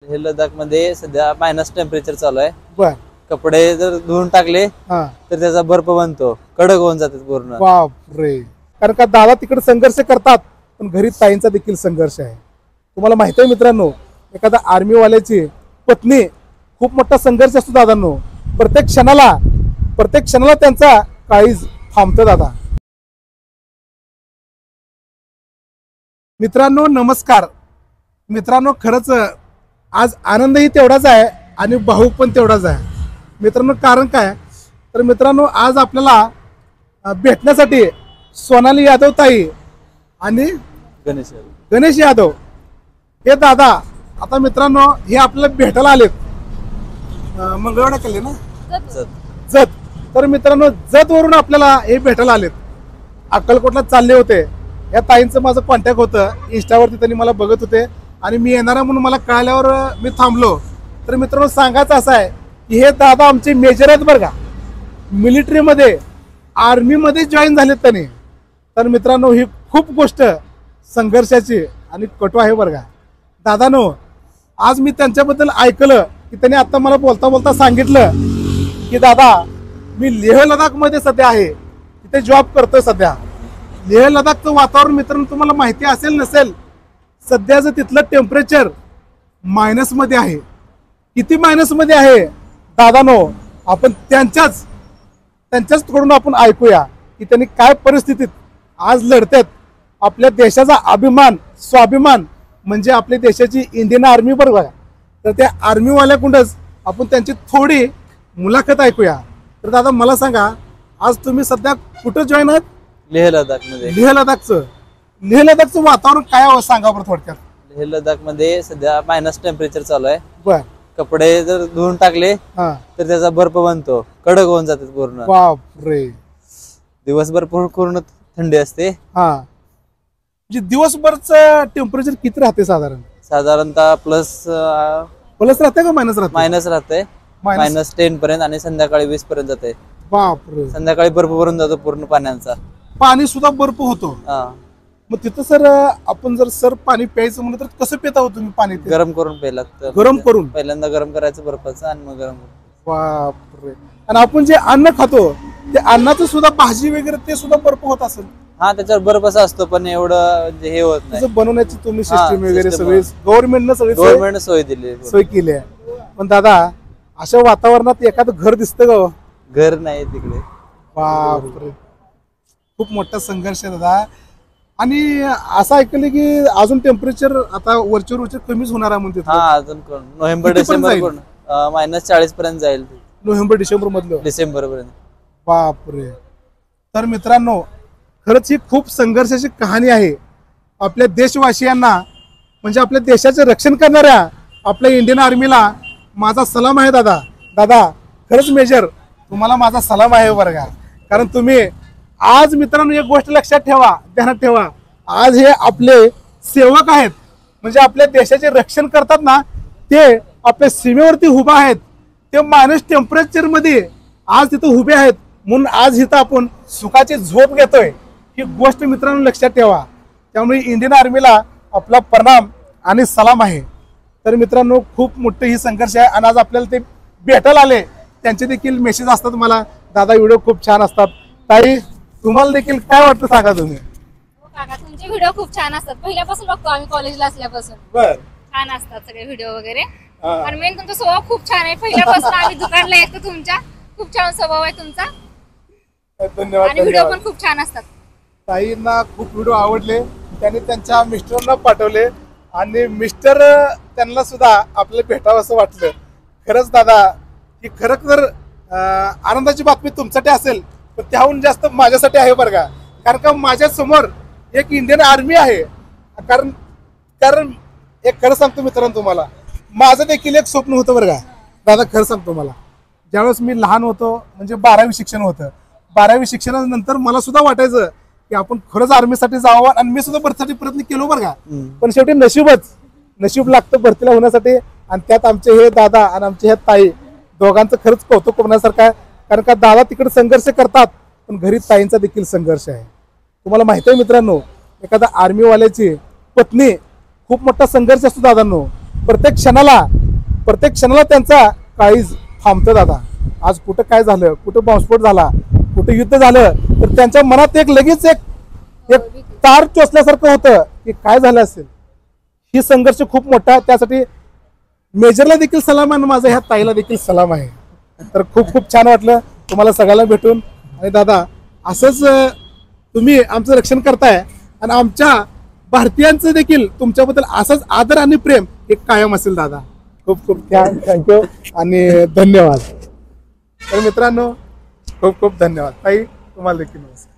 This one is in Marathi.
हे लडाख मध्ये सध्या मायनस टेम्परेचर चालू आहे. बर कपडे जर धुवून टाकले हा तर त्याचा बर्फ बनतो, कडक होऊन जातात पूर्ण. बापरे. कारण का दादा तिकडे संघर्ष करतात पण घरी ताईंचा देखील संघर्ष आहे. तुम्हाला माहिती आहे मित्रांनो, एखादा आर्मी वाल्याची पत्नी खूप मोठा संघर्ष असतो दादांनो. प्रत्येक क्षणाला त्यांचा काळीज थांबतो दादा. मित्रांनो नमस्कार. मित्रांनो खरंच आज आनंदही तेवढाच आहे आणि भाऊक पण तेवढाच आहे मित्रांनो. कारण काय तर मित्रांनो आज आपल्याला भेटण्यासाठी सोनाली यादव ताई आणि गणेश यादव हे दादा आता मित्रांनो हे आपल्याला भेटायला आलेत. मंगळवाडा केले ना जत. तर मित्रांनो जत वरून आपल्याला हे भेटायला आलेत. अक्कलकोटला चालले होते. या ताईंचं माझं कॉन्टॅक्ट होतं इंस्टावरती, त्यांनी मला बघत होते आणि मी येणार आहे म्हणून मला कळल्यावर मी थांबलो. तर मित्रांनो सांगायचं असं आहे की हे दादा आमचे मेजर आहेत बरं का, मिलिटरीमध्ये आर्मीमध्ये जॉईन झालेत त्यांनी. तर मित्रांनो ही खूप गोष्ट संघर्षाची आणि कटू आहे बरं का. दादानो आज मी त्यांच्याबद्दल ऐकलं की त्यांनी आता मला बोलता बोलता सांगितलं की दादा मी लेह लडाखमध्ये सध्या आहे, तिथे जॉब करतोय सध्या. लेह लडाखचं वातावरण मित्रांनो तुम्हाला माहिती असेल नसेल, सध्याचं तिथलं टेम्परेचर मायनसमध्ये आहे. किती मायनसमध्ये आहे दादानो, आपण त्यांच्याच कडून आपण ऐकूया की त्यांनी काय परिस्थितीत आज लढतात. आपल्या देशाचा अभिमान स्वाभिमान म्हणजे आपल्या देशाची इंडियन आर्मी बरोबर. तर त्या आर्मीवाल्याकडूनच आपण त्यांची थोडी मुलाखत ऐकूया. तर दादा मला सांगा आज तुम्ही सध्या कुठं जॉईन आहात? लेह लडाख मध्ये. लेह लडाखचं वातावरण काय आहे सांगा बरं थोडक्यात. लेह लडाख मध्ये सध्या मायनस टेम्परेचर चालू आहे. बर. कपडे जर धुवून टाकले तर त्याचा बर्फ बनतो, कडक होऊन जातात पूर्ण. बापरे. दिवसभर पूर्ण थंडी असते. हा म्हणजे दिवसभरच टेम्परेचर किती राहते साधारणतः प्लस राहते का मायनस राहते. -10 पर्यंत आणि संध्याकाळी 20 पर्यंत जाते. बापरे. संध्याकाळी बर्फ भरून जातो पूर्ण पाण्याचा. पाणी सुद्धा बर्फ होतो. मग तिथं सर आपण जर पाणी प्यायचं म्हणलं तर कसं पिता हो तुम्ही पाणी? गरम करून प्यायला लागतं. गरम करून पहिल्यांदा गरम करायचं बर्फाचं आणि मग गरम. बापरे. आणि आपण जे अन्न खातो ते अन्नाचं सुद्धा भाजी वगैरे ते सुद्धा बर्फ होत असेल? हा त्याच्यावर बर्फ असं असतो पण एवढं म्हणजे हे होत नाही. बनवण्याची तुम्ही सिस्टीम वगैरे सगळी गव्हर्नमेंटनं सोय दिली, सोय केली आहे. पण दादा अशा वातावरणात एखादं घर दिसतं का? घर नाही तिकडे. बापरे. खूप मोठा संघर्ष आहे दादा. आणि असं ऐकलं की अजून टेम्परेचर आता वरचेवर कमीच होणार आहे म्हणते. हा अजून नोव्हेंबर डिसेंबर -40 पर्यंत जाईल. नोव्हेंबर डिसेंबर मधलं डिसेंबर पर्यंत. बापरे. तर मित्रांनो खरंच ही खूप संघर्षाची कहाणी आहे. आपल्या देशवासियांना म्हणजे आपल्या देशाचे रक्षण करणाऱ्या आपल्या इंडियन आर्मीला माझा सलाम आहे दादा. दादा खरंच मेजर तुम्हाला माझा सलाम आहे बरं का. कारण तुम्ही आज मित्रांनो एक गोष्ट लक्षात ठेवा, ध्यानात ठेवा, आज हे आपले सेवक आहेत म्हणजे आपल्या देशाचे रक्षण करतात ना, ते आपल्या सीमेवरती उभा आहेत. ते मायनस टेम्परेचर मध्ये आज तिथं उभे आहेत म्हणून आज इथं आपण सुखाची झोप घेतोय. ही गोष्ट मित्रांनो लक्षात ठेवा. त्यामुळे इंडियन आर्मीला आपला प्रणाम आणि सलाम आहे. तर मित्रांनो खूप मोठं ही संघर्ष आहे आणि आज आपल्याला ते भेटायला आले. त्यांचे देखील मेसेज असतात मला, दादा व्हिडिओ खूप छान असतात. ताई तुम्हाला देखील काय वाटतं सांगा तुम्ही? काका तुमचे व्हिडिओ खूप छान असतात. पहिल्यापासून बघतो आम्ही कॉलेजला असल्यापासून. बर. छान असतात सगळे व्हिडिओ वगैरे. आणि मेन तुमचा स्वभाव खूप छान आहे. पहिल्यापासून आम्ही दुकानला येतो तुमच्या. खूप छान स्वभाव आहे तुमचा. धन्यवाद. आणि व्हिडिओ पण खूप छान असतात. ताईंना खूप व्हिडिओ आवडले. त्यांनी त्यांच्या मिस्टरांना पाठवले आणि मिस्टर त्यांना सुद्धा आपल्याला भेटावं असं वाटलं. खरंच दादा ही खरं आनंदाची बातमी तुमच्यासाठी असेल पण त्याहून जास्त माझ्यासाठी आहे बरं का. कारण का माझ्या समोर एक इंडियन आर्मी आहे. कारण एक खरं सांगतो मित्रांनो तुम्हाला, माझं देखील एक स्वप्न होतं बरं का दादा. खरं सांगतो मला ज्यावेळेस मी लहान होतो म्हणजे 12वी शिक्षण होतं. 12वी शिक्षणानंतर मला सुद्धा वाटायचं की आपण खरंच आर्मीसाठी जावं आणि मी सुद्धा भरतीसाठी प्रयत्न केलो बरं का. पण शेवटी नशीब लागतं भरतीला होण्यासाठी. आणि त्यात आमचे हे दादा आणि आमचे हे ताई दोघांचं खरंच कौतुक करण्यासारखं आहे. कारण का दादा तिकडे संघर्ष करतात पण घरी ताईंचा देखील संघर्ष आहे. तुम्हाला माहिती आहे मित्रांनो, एखादा आर्मीवाल्याची पत्नी खूप मोठा संघर्ष असतो दादांनो. प्रत्येक क्षणाला त्यांचा काळीज थांबतं दादा. आज कुठं काय झालं, कुठं बॉम्बस्फोट झाला, कुठं युद्ध झालं, तर त्यांच्या मनात लगेच एक तार चोचल्यासारखं होतं की काय झालं असेल. ही संघर्ष खूप मोठा आहे. त्यासाठी मेजरला देखील सलाम आहे, माझा ह्या ताईला देखील सलाम आहे. तर खूप खूप छान वाटलं तुम्हाला सगळ्याला भेटून. आणि दादा असंच तुम्ही आमचं रक्षण करताय आणि आमच्या भारतीयांचं देखील तुमच्याबद्दल असंच आदर आणि प्रेम हे कायम असेल दादा. खूप खूप थँक्यू आणि धन्यवाद. तर मित्रांनो खूप खूप धन्यवाद. ताई तुम्हाला देखील नमस्कार.